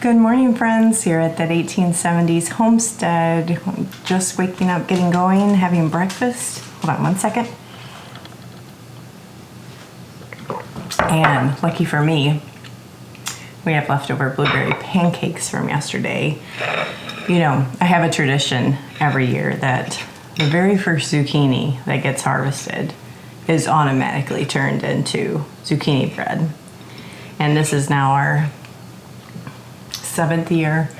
Good morning, friends. Here at that 1870s Homestead. Just waking up, getting going, having breakfast. Hold on one second. And lucky for me, we have leftover blueberry pancakes from yesterday. You know, I have a tradition every year that the very first zucchini that gets harvested is automatically turned into zucchini bread. And this is now our 7th year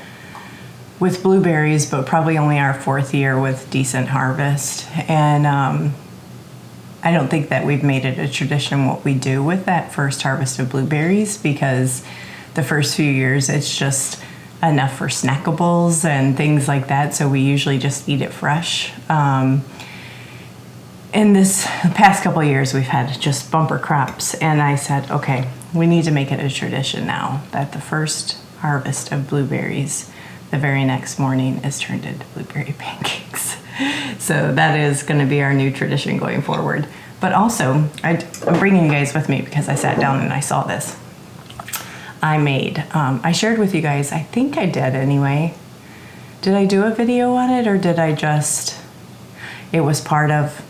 with blueberries, but probably only our 4th year with decent harvest. And I don't think that we've made it a tradition what we do with that first harvest of blueberries, because the first few years it's just enough for snackables and things like that, so we usually just eat it fresh. In this past couple of years, we've had just bumper crops, and I said, okay, we need to make it a tradition now that the first harvest of blueberries, the very next morning, is turned into blueberry pancakes. So that is going to be our new tradition going forward. But also, I'm bringing you guys with me because I sat down and I saw this. I shared with you guys, I think I did anyway. Did I do a video on it, or did I just, it was part of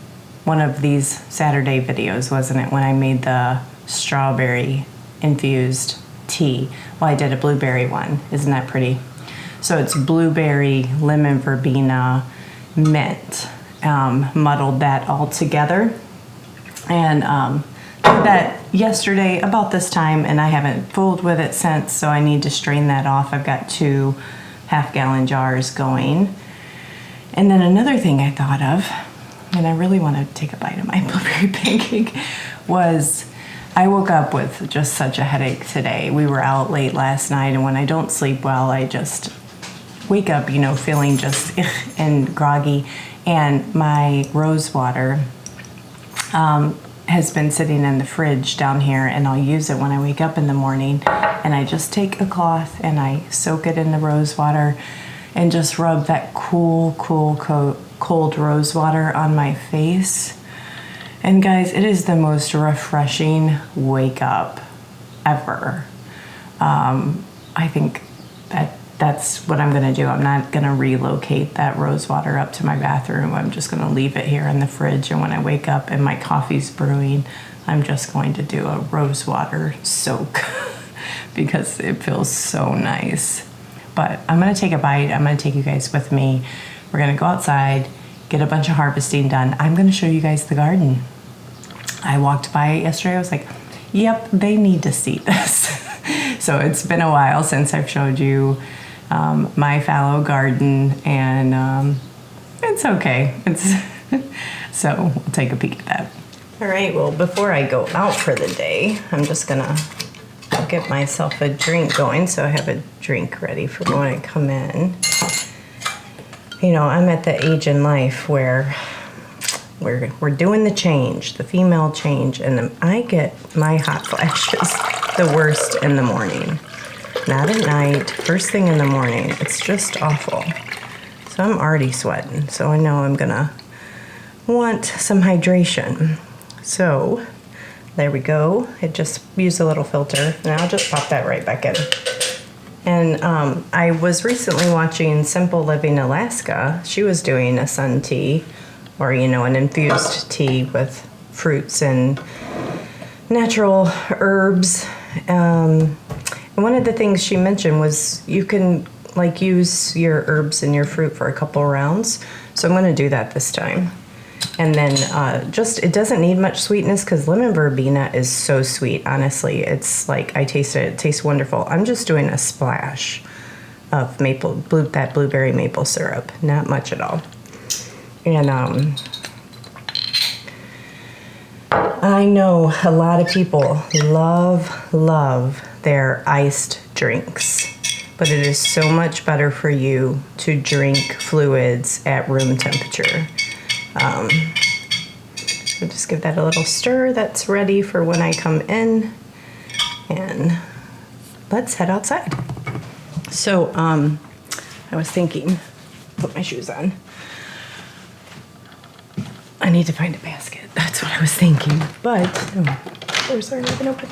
one of these Saturday videos, wasn't it, when I made the strawberry infused tea? Well, I did a blueberry one. Isn't that pretty? So it's blueberry, lemon verbena, mint. Muddled that all together. And did that yesterday about this time, and I haven't fooled with it since, so I need to strain that off. I've got 2 half-gallon jars going. And then another thing I thought of, and I really want to take a bite of my blueberry pancake, was I woke up with just such a headache today. We were out late last night, and when I don't sleep well, I just wake up, you know, feeling just and groggy. And my rose water has been sitting in the fridge down here, and I'll use it when I wake up in the morning. And I just take a cloth and I soak it in the rose water and just rub that cold rose water on my face. And guys, it is the most refreshing wake up ever. I think that's what I'm gonna do. I'm not gonna relocate that rose water up to my bathroom. I'm just gonna leave it here in the fridge, and when I wake up and my coffee's brewing, I'm just going to do a rose water soak because it feels so nice. But I'm gonna take a bite. I'm gonna take you guys with me. We're gonna go outside, get a bunch of harvesting done. I'm gonna show you guys the garden. I walked by it yesterday. I was like, yep, they need to see this. So it's been a while since I've showed you my fallow garden, and it's okay. So we'll take a peek at that. All right, well, before I go out for the day, I'm just gonna get myself a drink going, so I have a drink ready for when I come in. You know, I'm at the age in life where we're doing the change, the female change, and I get my hot flashes the worst in the morning. Not at night, first thing in the morning. It's just awful. So I'm already sweating, so I know I'm gonna want some hydration. So there we go. I just used a little filter, and I'll just pop that right back in. And I was recently watching Simple Living Alaska. She was doing a sun tea, or, you know, an infused tea with fruits and natural herbs. And one of the things she mentioned was you can like use your herbs and your fruit for a couple rounds. So I'm going to do that this time. And then it doesn't need much sweetness because lemon verbena is so sweet. Honestly, it's like, I taste it. It tastes wonderful. I'm just doing a splash of that blueberry maple syrup. Not much at all. And I know a lot of people love their iced drinks, but it is so much better for you to drink fluids at room temperature. So just give that a little stir. That's ready for when I come in, and let's head outside. So I was thinking, put my shoes on. I need to find a basket. That's what I was thinking. But doors aren't even open.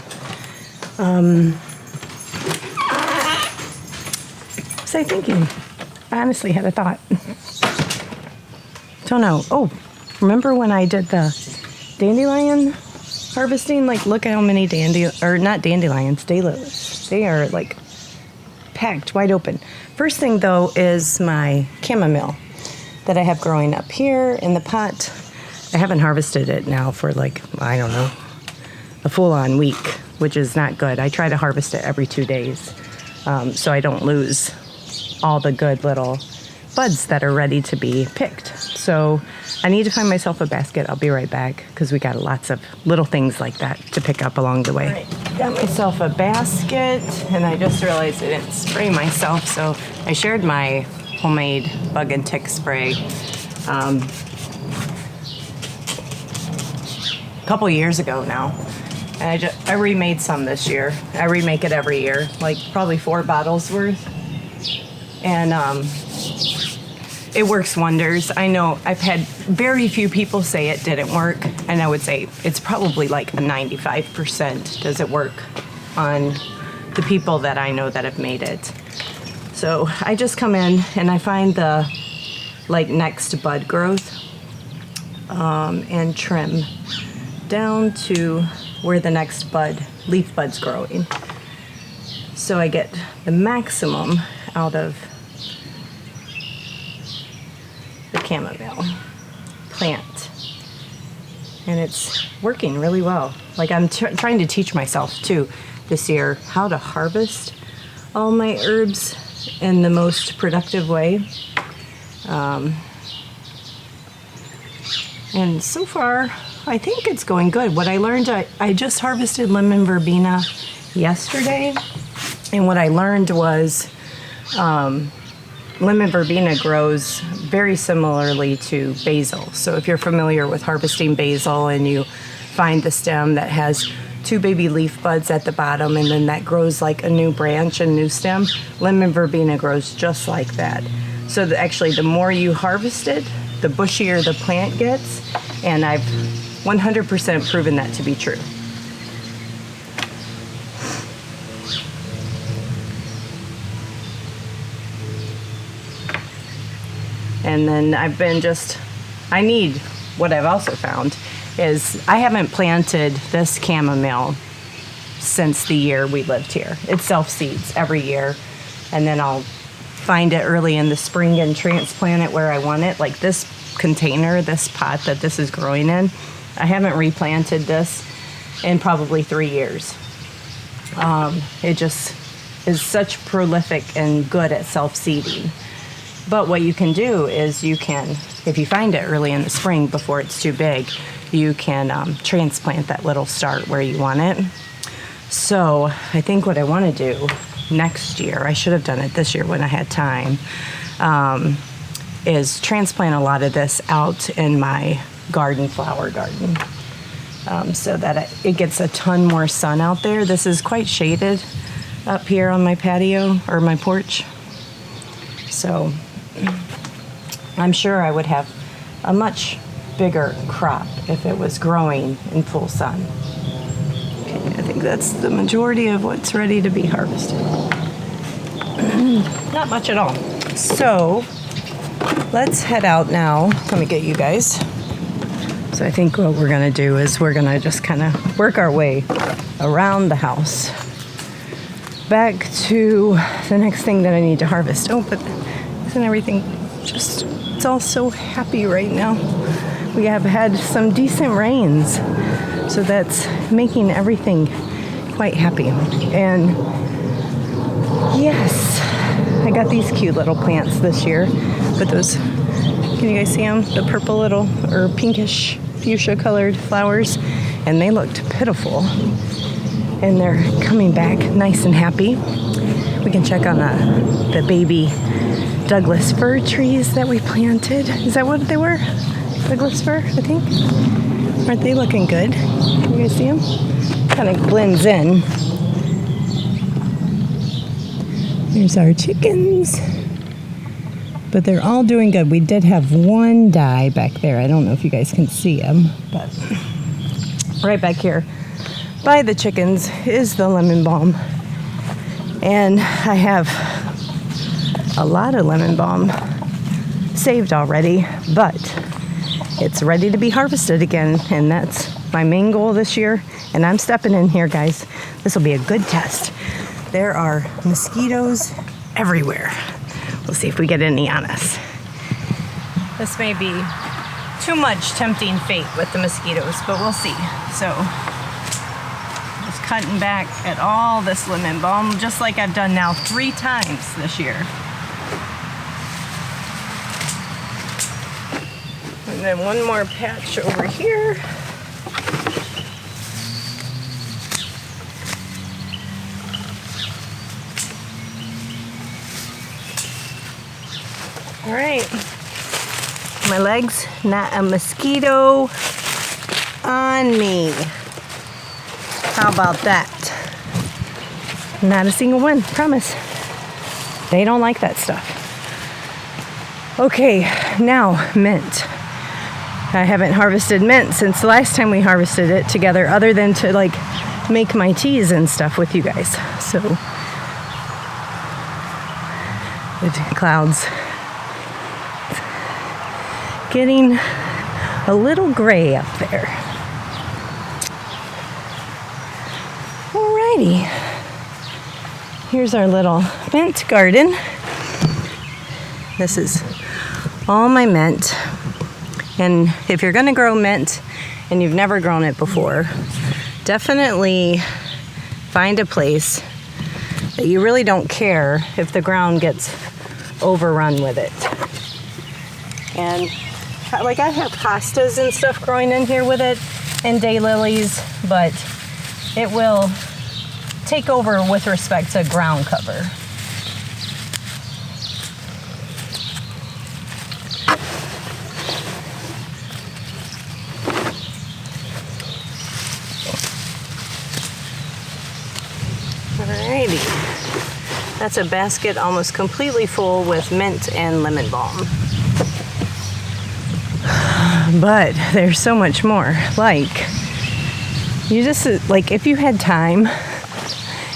was I thinking? I honestly had a thought. Don't know. Oh, remember when I did the dandelion harvesting? Like, look at how many not dandelions, daylilies. They are like packed wide open. First thing though is my chamomile that I have growing up here in the pot. I haven't harvested it now for like, I don't know, a full-on week, which is not good. I try to harvest it every 2 days so I don't lose all the good little buds that are ready to be picked. So I need to find myself a basket. I'll be right back because we got lots of little things like that to pick up along the way. All right, got myself a basket, and I just realized I didn't spray myself, so I shared my homemade bug and tick spray a couple years ago now. And I remade some this year. I remake it every year, like probably 4 bottles worth. And it works wonders. I know I've had very few people say it didn't work, and I would say it's probably like a 95% does it work on the people that I know that have made it. So I just come in and I find the like next bud growth and trim down to where the next leaf bud's growing. So I get the maximum out of the chamomile plant, and it's working really well. Like, I'm trying to teach myself too this year how to harvest all my herbs in the most productive way, and so far I think it's going good. What I learned, I just harvested lemon verbena yesterday, and what I learned was lemon verbena grows very similarly to basil. So if you're familiar with harvesting basil and you find the stem that has 2 baby leaf buds at the bottom and then that grows like a new branch and new stem, lemon verbena grows just like that. So actually the more you harvest it, the bushier the plant gets, and I've 100% proven that to be true. And then what I've also found is I haven't planted this chamomile since the year we lived here. It self-seeds every year, and then I'll find it early in the spring and transplant it where I want it. Like this container, this pot that this is growing in, I haven't replanted this in probably 3 years. It just is such prolific and good at self-seeding. But what you can do is if you find it early in the spring before it's too big, you can transplant that little start where you want it. So I think what I want to do next year, I should have done it this year when I had time, is transplant a lot of this out in my flower garden, so that it gets a ton more sun out there. This is quite shaded up here on my patio or my porch. So I'm sure I would have a much bigger crop if it was growing in full sun. Okay, I think that's the majority of what's ready to be harvested. Not much at all. So let's head out now. Let me get you guys. So I think what we're going to do is we're going to just kind of work our way around the house back to the next thing that I need to harvest. Oh, but isn't everything it's all so happy right now. We have had some decent rains, so that's making everything quite happy. And yes, I got these cute little plants this year, but those, can you guys see them? The purple little or pinkish fuchsia colored flowers, and they looked pitiful, and they're coming back nice and happy. We can check on the baby Douglas fir trees that we planted. Is that what they were? Douglas fir, I think. Aren't they looking good? You guys see them? Kind of blends in. There's our chickens. But they're all doing good. We did have one die back there. I don't know if you guys can see him, but right back here by the chickens is the lemon balm. And I have a lot of lemon balm saved already, but it's ready to be harvested again, and that's my main goal this year. And I'm stepping in here, guys. This will be a good test. There are mosquitoes everywhere. We'll see if we get any on us. This may be too much tempting fate with the mosquitoes, but we'll see. So just cutting back at all this lemon balm, just like I've done now 3 times this year. And then one more patch over here. All right, my legs, not a mosquito on me. How about that? Not a single one, promise. They don't like that stuff. Okay, now mint. I haven't harvested mint since the last time we harvested it together, other than to like make my teas and stuff with you guys. So, the clouds getting a little gray up there. Alrighty, here's our little mint garden. This is all my mint. And if you're gonna grow mint and you've never grown it before, definitely find a place that you really don't care if the ground gets overrun with it. And like I have hostas and stuff growing in here with it, and daylilies, but it will take over with respect to ground cover. Alrighty, that's a basket almost completely full with mint and lemon balm. But there's so much more. Like, you just, like, if you had time,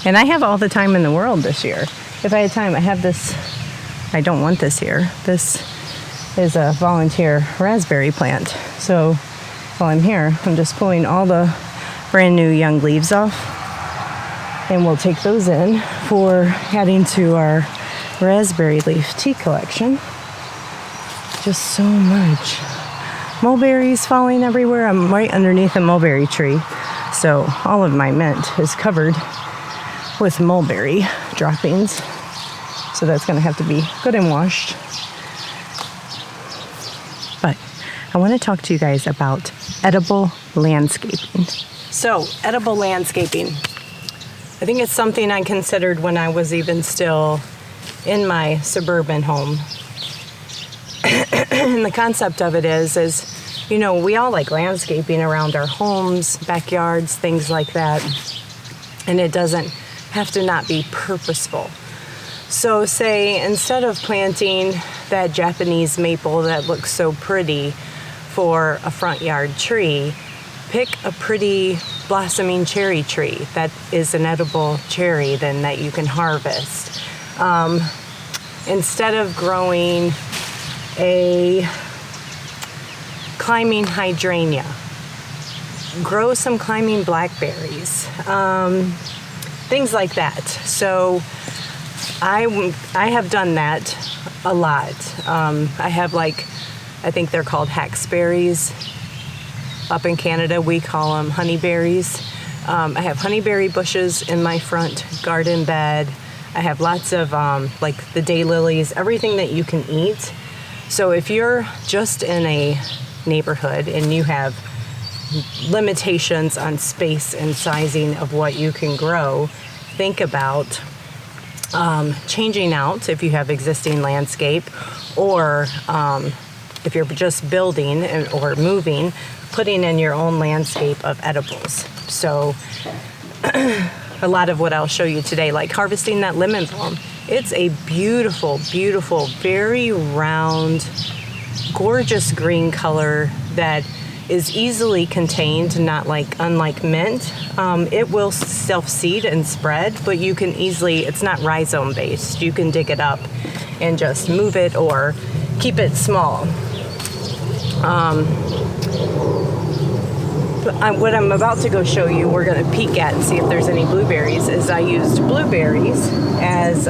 and I have all the time in the world this year. If I had time, I have this, I don't want this here. This is a volunteer raspberry plant. So while I'm here, I'm just pulling all the brand new young leaves off, and we'll take those in for adding to our raspberry leaf tea collection. Just so much. Mulberries falling everywhere. I'm right underneath a mulberry tree, so all of my mint is covered with mulberry droppings, so that's going to have to be good and washed. But I want to talk to you guys about edible landscaping. So, edible landscaping, I think it's something I considered when I was even still in my suburban home. And the concept of it is, you know, we all like landscaping around our homes, backyards, things like that. And it doesn't have to not be purposeful. So say instead of planting that Japanese maple that looks so pretty for a front yard tree, pick a pretty blossoming cherry tree that is an edible cherry then that you can harvest. Instead of growing a climbing hydrangea, grow some climbing blackberries, things like that. So I have done that a lot. I have, like, I think they're called hackberries. Up in Canada, we call them honeyberries. I have honeyberry bushes in my front garden bed. I have lots of like the daylilies, everything that you can eat. So if you're just in a neighborhood and you have limitations on space and sizing of what you can grow, think about changing out if you have existing landscape, or if you're just building or moving, putting in your own landscape of edibles. So a lot of what I'll show you today, like harvesting that lemon balm, it's a beautiful, beautiful, very round, gorgeous green color that is easily contained, not like, unlike mint. It will self-seed and spread, but you can easily, it's not rhizome based. You can dig it up and just move it or keep it small. What I'm about to go show you, we're going to peek at and see if there's any blueberries, is I used blueberries as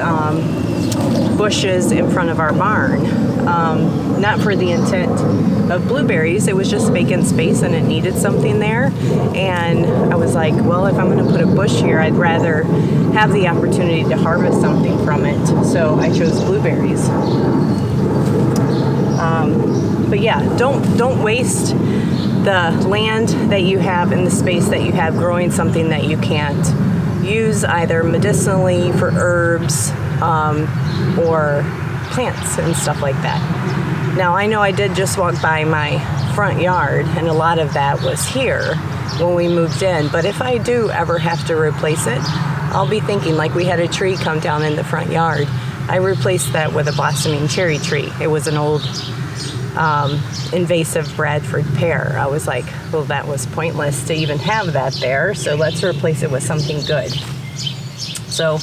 bushes in front of our barn. Not for the intent of blueberries, it was just vacant space and it needed something there. And I was like, well, if I'm going to put a bush here, I'd rather have the opportunity to harvest something from it. So I chose blueberries. But yeah, don't waste the land that you have and the space that you have growing something that you can't use either medicinally for herbs or plants and stuff like that. Now, I know I did just walk by my front yard, and a lot of that was here when we moved in, but if I do ever have to replace it, I'll be thinking, like we had a tree come down in the front yard. I replaced that with a blossoming cherry tree. It was an old invasive Bradford pear. I was like, well, that was pointless to even have that there, so let's replace it with something good. So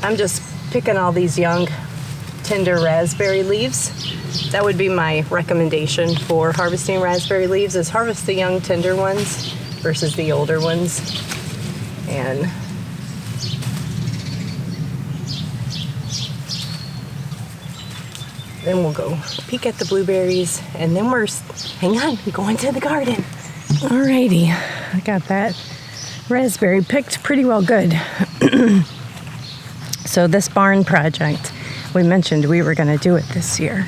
I'm just picking all these young, tender raspberry leaves. That would be my recommendation for harvesting raspberry leaves, is harvest the young, tender ones versus the older ones. And then we'll go peek at the blueberries, and then we're going to the garden. Alrighty, I got that raspberry picked pretty well good. So this barn project, we mentioned we were going to do it this year,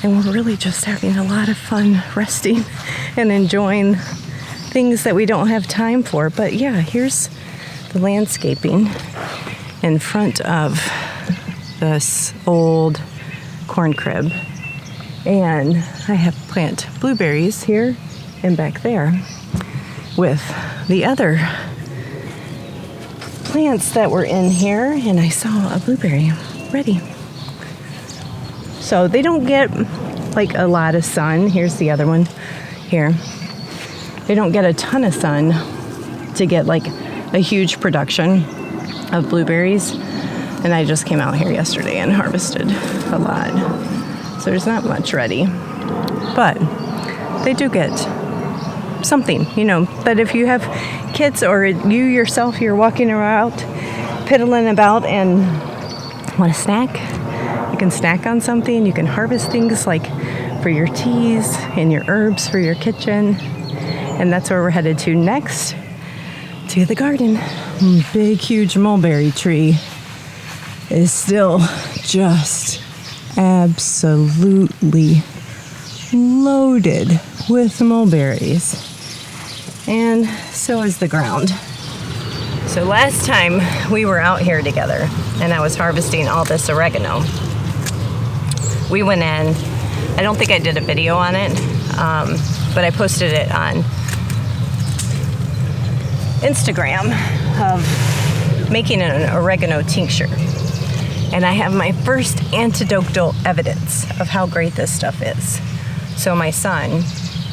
and we're really just having a lot of fun resting and enjoying things that we don't have time for. But yeah, here's the landscaping in front of this old corn crib, and I have plant blueberries here and back there with the other plants that were in here, and I saw a blueberry ready. So they don't get like a lot of sun. Here's the other one here. They don't get a ton of sun to get like a huge production of blueberries. And I just came out here yesterday and harvested a lot. So there's not much ready. But they do get something, you know. But if you have kids or you yourself, you're walking around, piddling about and want a snack, you can snack on something. You can harvest things like for your teas and your herbs for your kitchen. And that's where we're headed to next, to the garden. Big, huge mulberry tree is still just absolutely loaded with mulberries. And so is the ground. So last time we were out here together and I was harvesting all this oregano, we went in, I don't think I did a video on it, but I posted it on Instagram of making an oregano tincture. And I have my first anecdotal evidence of how great this stuff is. So my son,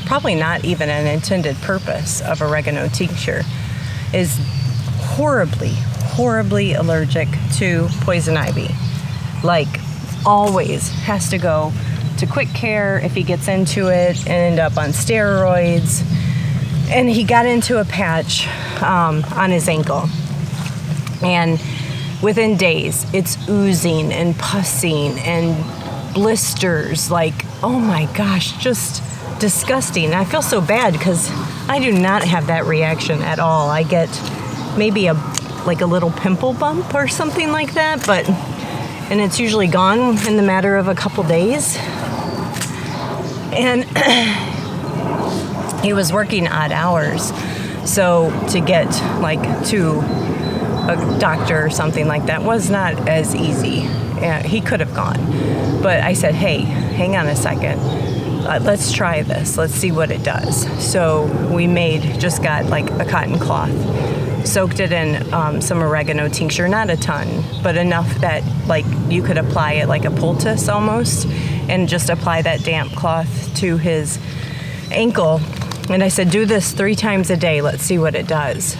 probably not even an intended purpose of oregano tincture, is horribly allergic to poison ivy. Like, always has to go to quick care if he gets into it and end up on steroids. And he got into a patch on his ankle. And within days, it's oozing and pussing and blisters. Like, oh my gosh, just disgusting. And I feel so bad because I do not have that reaction at all. I get maybe a little pimple bump or something like that, and it's usually gone in the matter of a couple days. And he was working odd hours, so to get to a doctor or something like that was not as easy. He could have gone, but I said, hey, hang on a second, let's try this, let's see what it does. So we just got a cotton cloth, soaked it in some oregano tincture, not a ton, but enough that you could apply it like a poultice almost, and just apply that damp cloth to his ankle. And I said, do this 3 times a day, let's see what it does.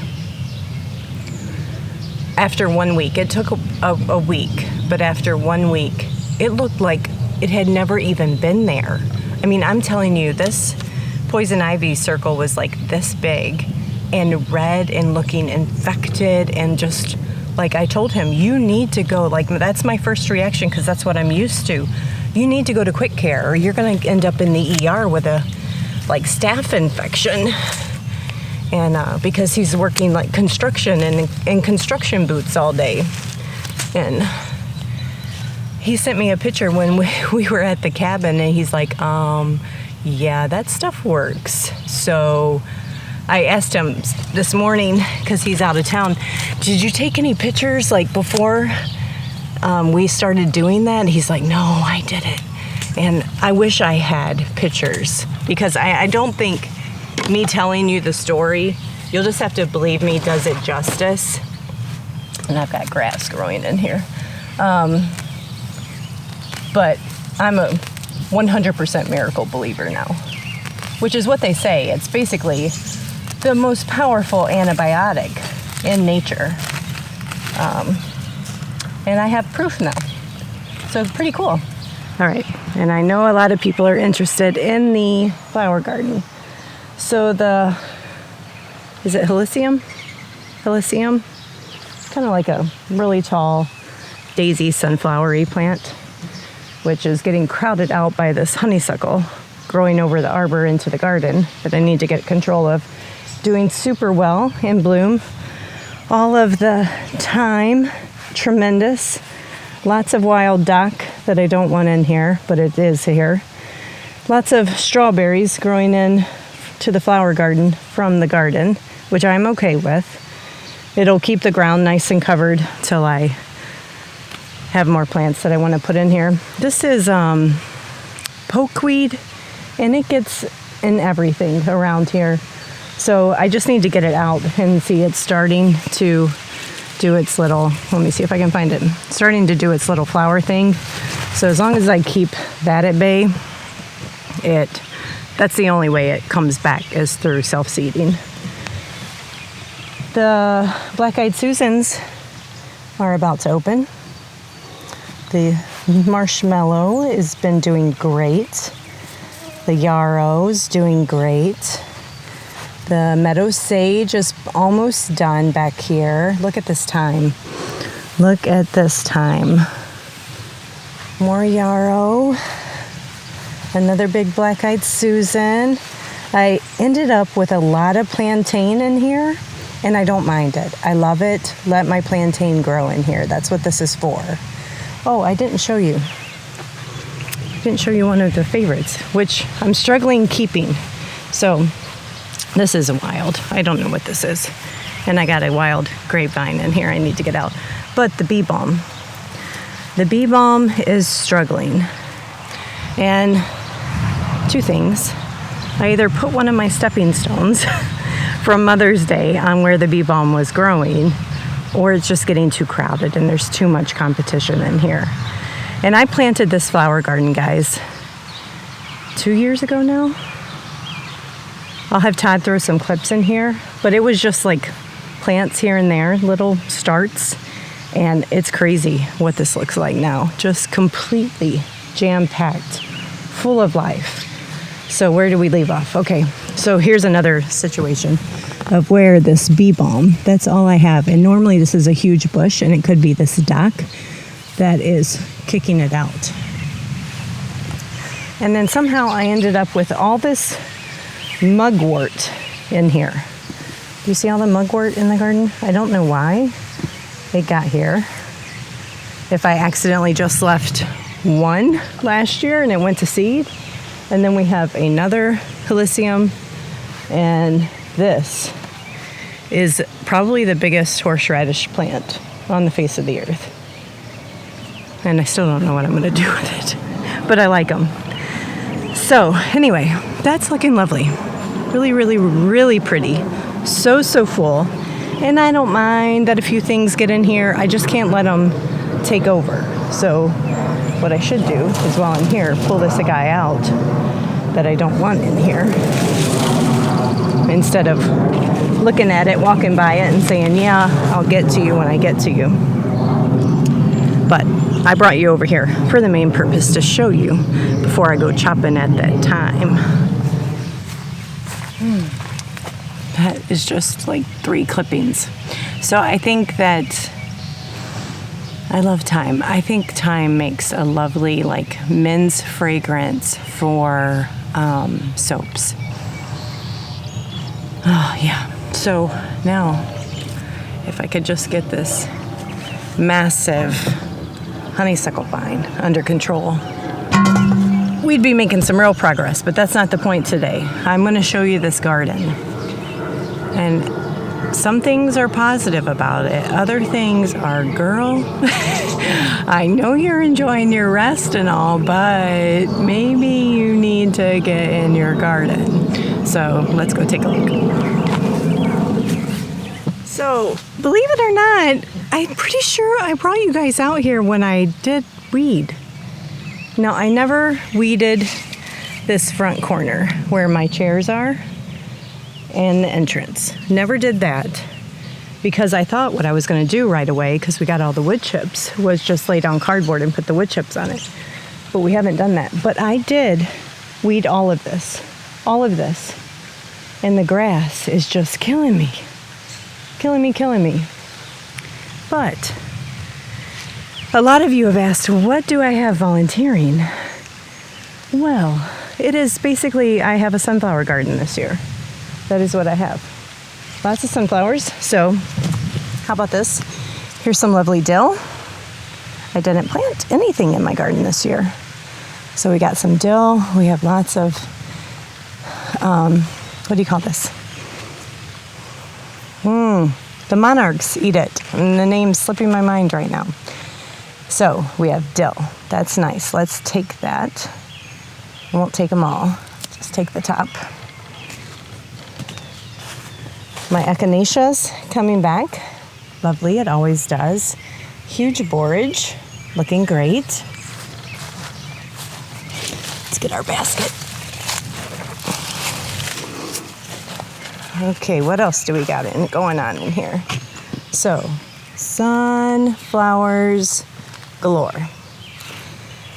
After 1 week, it took a week, but after 1 week, it looked like it had never even been there. I mean, I'm telling you, this poison ivy circle was like this big and red and looking infected, and just like I told him, you need to go, like that's my first reaction because that's what I'm used to. You need to go to quick care or you're going to end up in the ER with a like staph infection. And because he's working like construction and in construction boots all day. And he sent me a picture when we were at the cabin, and he's like, yeah, that stuff works. So I asked him this morning, because he's out of town, did you take any pictures like before we started doing that? And he's like, no, I didn't. And I wish I had pictures, because I don't think me telling you the story, you'll just have to believe me, does it justice. And I've got grass growing in here. But I'm a 100% miracle believer now, which is what they say. It's basically the most powerful antibiotic in nature. And I have proof now. So pretty cool. All right. And I know a lot of people are interested in the flower garden. So is it Helicum? Helicum? Kind of like a really tall daisy sunflowery plant, which is getting crowded out by this honeysuckle growing over the arbor into the garden that I need to get control of. Doing super well in bloom all of the time. Tremendous. Lots of wild dock that I don't want in here, but it is here. Lots of strawberries growing in to the flower garden from the garden, which I'm okay with. It'll keep the ground nice and covered till I have more plants that I want to put in here. This is pokeweed, and it gets in everything around here. So I just need to get it out and see it's starting to do its little, let me see if I can find it, starting to do its little flower thing. So as long as I keep that at bay, that's the only way it comes back, is through self-seeding. The black-eyed Susans are about to open. The marshmallow has been doing great. The yarrow's doing great. The meadow sage is almost done back here. Look at this time. Look at this time. More yarrow. Another big black-eyed Susan. I ended up with a lot of plantain in here, and I don't mind it. I love it. Let my plantain grow in here. That's what this is for. Oh, I didn't show you. Didn't show you one of the favorites, which I'm struggling keeping. So this is a wild. I don't know what this is. And I got a wild grapevine in here I need to get out. But the bee balm. The bee balm is struggling. And two things. I either put one of my stepping stones from Mother's Day on where the bee balm was growing, or it's just getting too crowded and there's too much competition in here. And I planted this flower garden, guys, 2 years ago now. I'll have Todd throw some clips in here, but it was just like plants here and there, little starts, and it's crazy what this looks like now. Just completely jam-packed, full of life. So where do we leave off? Okay, so here's another situation of where this bee balm, that's all I have. And normally this is a huge bush, and it could be this dock that is kicking it out. And then somehow I ended up with all this mugwort in here. Do you see all the mugwort in the garden? I don't know why it got here. If I accidentally just left one last year and it went to seed. And then we have another helicum, and this is probably the biggest horseradish plant on the face of the earth. And I still don't know what I'm going to do with it, but I like them. So anyway, that's looking lovely. Really, really, really pretty. So full. And I don't mind that a few things get in here. I just can't let them take over. So what I should do is, while I'm here, pull this guy out that I don't want in here, instead of looking at it, walking by it, and saying, yeah, I'll get to you when I get to you. But I brought you over here for the main purpose to show you before I go chopping at that thyme. That is just like 3 clippings. So I think that I love thyme. I think thyme makes a lovely like men's fragrance for soaps. Oh yeah. So now, if I could just get this massive honeysuckle vine under control, we'd be making some real progress, but that's not the point today. I'm going to show you this garden. And some things are positive about it. Other things are, girl, I know you're enjoying your rest and all, but maybe you need to get in your garden. So let's go take a look. So, believe it or not, I'm pretty sure I brought you guys out here when I did weed. Now, I never weeded this front corner where my chairs are and the entrance. Never did that because I thought what I was going to do right away, because we got all the wood chips, was just lay down cardboard and put the wood chips on it. But we haven't done that. But I did weed all of this. And the grass is just killing me. Killing me. But a lot of you have asked, what do I have volunteering? Well, it is basically, I have a sunflower garden this year. That is what I have. Lots of sunflowers. So how about this? Here's some lovely dill. I didn't plant anything in my garden this year. So we got some dill. We have lots of, what do you call this? The monarchs eat it. And the name's slipping my mind right now. So we have dill. That's nice. Let's take that. I won't take them all. Just take the top. My echinaceas coming back. Lovely, it always does. Huge borage, looking great. Let's get our basket. Okay, what else do we got going on in here? So, sunflowers galore.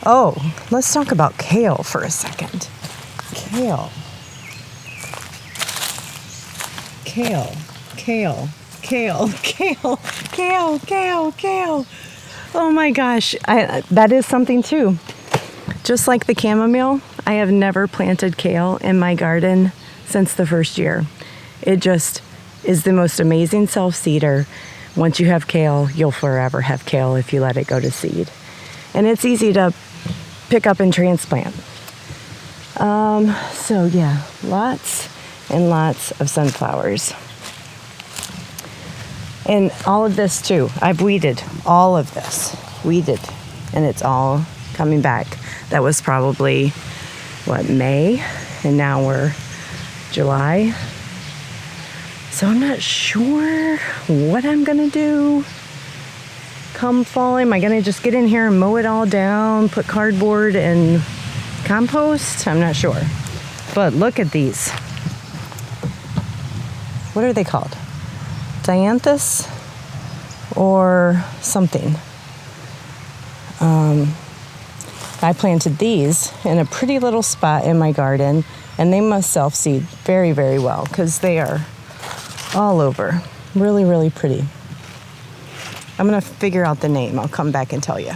Oh, let's talk about kale for a second. Kale. Oh my gosh, that is something too. Just like the chamomile, I have never planted kale in my garden since the first year. It just is the most amazing self-seeder. Once you have kale, you'll forever have kale if you let it go to seed. And it's easy to pick up and transplant. So yeah, lots and lots of sunflowers. And all of this too, I've weeded all of this. And it's all coming back. That was probably, May? And now we're July. So I'm not sure what I'm gonna do come fall. Am I gonna just get in here and mow it all down, put cardboard and compost? I'm not sure. But look at these. What are they called? Dianthus or something. I planted these in a pretty little spot in my garden, and they must self-seed very, very well because they are all over. Really, really pretty. I'm gonna figure out the name. I'll come back and tell you.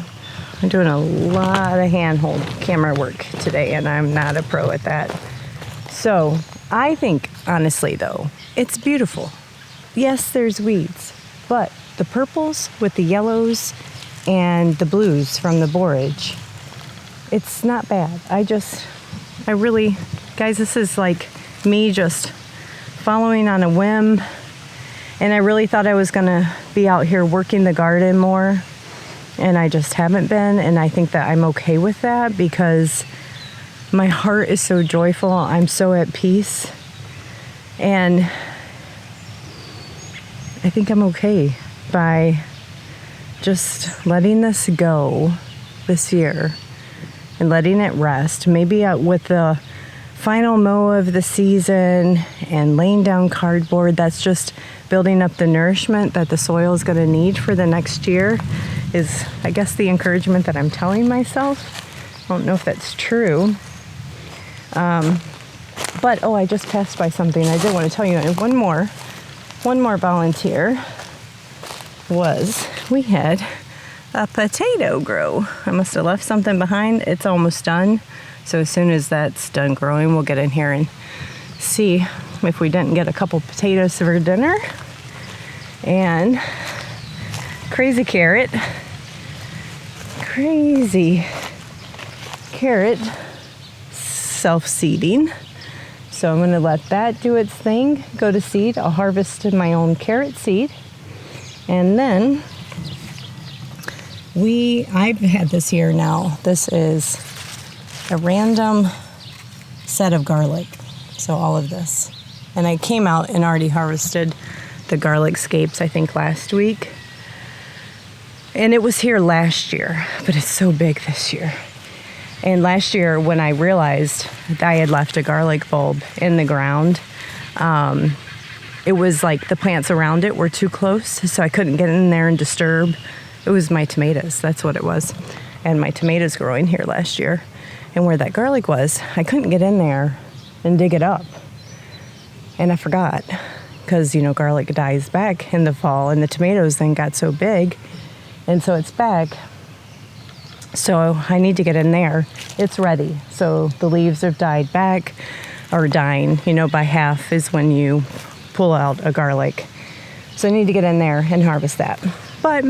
I'm doing a lot of handhold camera work today, and I'm not a pro at that. So I think, honestly though, it's beautiful. Yes, there's weeds, but the purples with the yellows and the blues from the borage, it's not bad. I really, guys, this is like me just following on a whim. And I really thought I was gonna be out here working the garden more, and I just haven't been. And I think that I'm okay with that because my heart is so joyful. I'm so at peace. And I think I'm okay by just letting this go this year and letting it rest. Maybe with the final mow of the season and laying down cardboard, that's just building up the nourishment that the soil is going to need for the next year. is, I guess, the encouragement that I'm telling myself. I don't know if that's true. But, I just passed by something I did want to tell you. And one more volunteer we had a potato grow. I must have left something behind. It's almost done. So as soon as that's done growing, we'll get in here and see if we didn't get a couple potatoes for dinner. And crazy carrot self-seeding. So I'm going to let that do its thing, go to seed. I'll harvest my own carrot seed. And then I've had this here now. This is a random set of garlic. So all of this. And I came out and already harvested the garlic scapes, I think, last week. And it was here last year, but it's so big this year. And last year, when I realized that I had left a garlic bulb in the ground, it was like the plants around it were too close, so I couldn't get in there and disturb. It was my tomatoes, that's what it was. And my tomatoes growing here last year. And where that garlic was, I couldn't get in there and dig it up. And I forgot, because, garlic dies back in the fall, and the tomatoes then got so big, and so it's back. So I need to get in there. It's ready. So the leaves have died back, or dying, by half is when you pull out a garlic. So I need to get in there and harvest that. But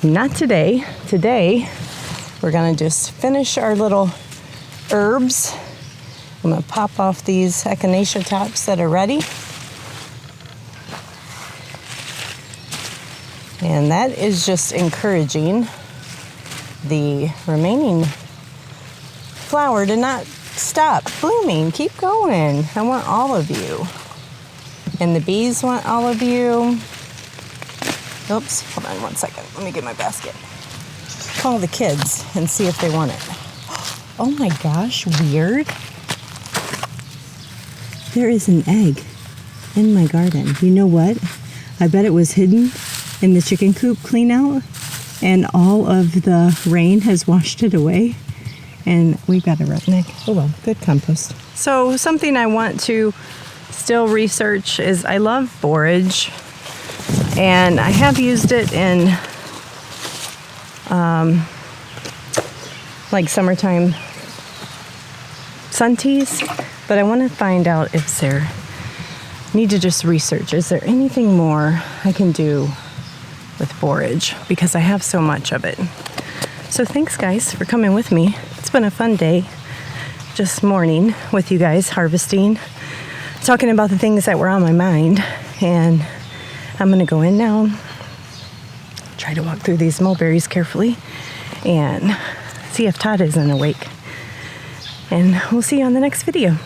not today. Today, we're going to just finish our little herbs. I'm going to pop off these echinacea tops that are ready. And that is just encouraging the remaining flower to not stop blooming. Keep going. I want all of you. And the bees want all of you. Oops, hold on one second. Let me get my basket. Call the kids and see if they want it. Oh my gosh, weird. There is an egg in my garden. You know what? I bet it was hidden in the chicken coop clean out, and all of the rain has washed it away, and we've got a rotten egg. Oh well, good compost. So something I want to still research is I love borage, and I have used it in like summertime sun teas, but I want to find out if there, need to just research, is there anything more I can do with borage, because I have so much of it. So thanks guys for coming with me. It's been a fun day, just morning with you guys, harvesting, talking about the things that were on my mind. And I'm gonna go in now, try to walk through these mulberries carefully and see if Todd isn't awake. And we'll see you on the next video.